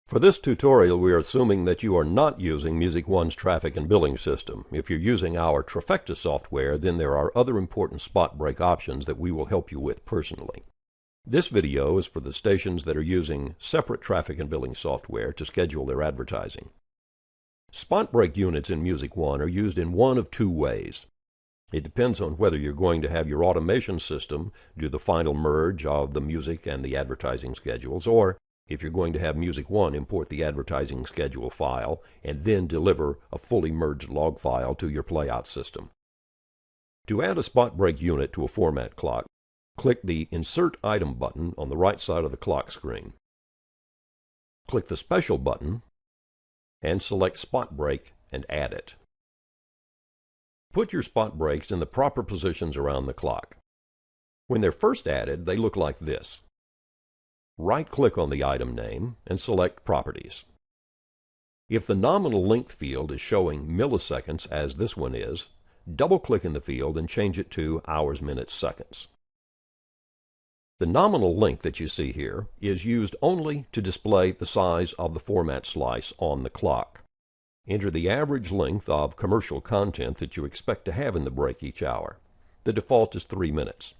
For this tutorial, we are assuming that you are not using Music One's traffic and billing system. If you're using our Trifecta software, then there are other important spot break options that we will help you with personally. This video is for the stations that are using separate traffic and billing software to schedule their advertising. Spot break units in Music One are used in one of two ways. It depends on whether you're going to have your automation system do the final merge of the music and the advertising schedules, or if you're going to have Music One import the advertising schedule file and then deliver a fully merged log file to your playout system. To add a spot break unit to a format clock, click the Insert Item button on the right side of the clock screen. Click the Special button and select Spot Break and add it. Put your spot breaks in the proper positions around the clock. When they're first added, they look like this. Right-click on the item name and select Properties. If the nominal length field is showing milliseconds, as this one is, double-click in the field and change it to hours, minutes, seconds. The nominal length that you see here is used only to display the size of the format slice on the clock. Enter the average length of commercial content that you expect to have in the break each hour. The default is 3 minutes.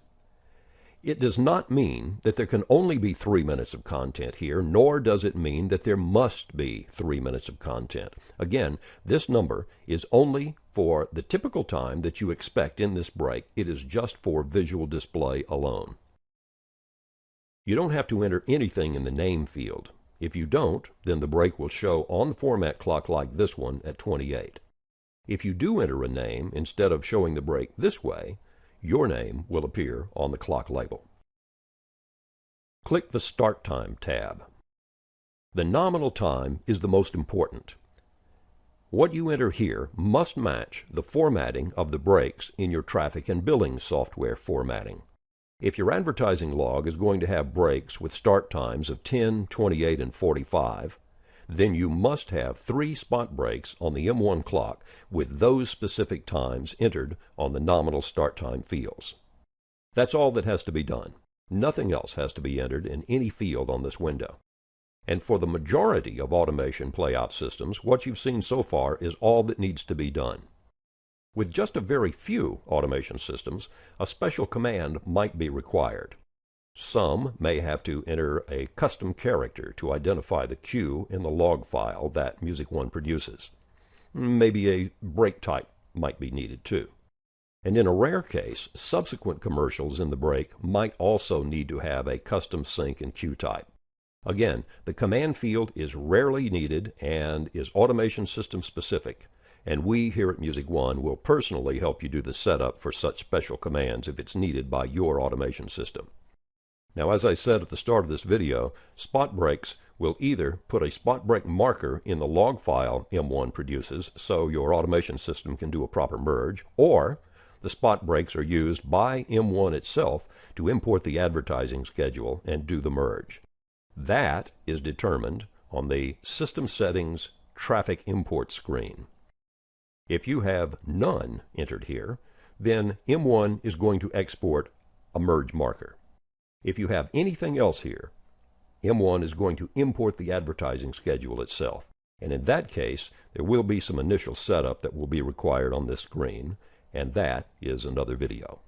It does not mean that there can only be 3 minutes of content here, nor does it mean that there must be 3 minutes of content. Again, this number is only for the typical time that you expect in this break. It is just for visual display alone. You don't have to enter anything in the name field. If you don't, then the break will show on the format clock like this one at 28. If you do enter a name instead of showing the break this way, your name will appear on the clock label. Click the Start Time tab. The nominal time is the most important. What you enter here must match the formatting of the breaks in your traffic and billing software formatting. If your advertising log is going to have breaks with start times of 10, 28, and 45, then you must have 3 spot breaks on the M1 clock with those specific times entered on the nominal start time fields. That's all that has to be done. Nothing else has to be entered in any field on this window. And for the majority of automation playout systems, what you've seen so far is all that needs to be done. With just a very few automation systems, a special command might be required. Some may have to enter a custom character to identify the cue in the log file that Music One produces. Maybe a break type might be needed too. And in a rare case, subsequent commercials in the break might also need to have a custom sync and cue type. Again, the command field is rarely needed and is automation system specific, and we here at Music One will personally help you do the setup for such special commands if it's needed by your automation system. Now, as I said at the start of this video, spot breaks will either put a spot break marker in the log file M1 produces so your automation system can do a proper merge, or the spot breaks are used by M1 itself to import the advertising schedule and do the merge. That is determined on the System Settings Traffic Import screen. If you have none entered here, then M1 is going to export a merge marker. If you have anything else here, M1 is going to import the advertising schedule itself. And in that case, there will be some initial setup that will be required on this screen, and that is another video.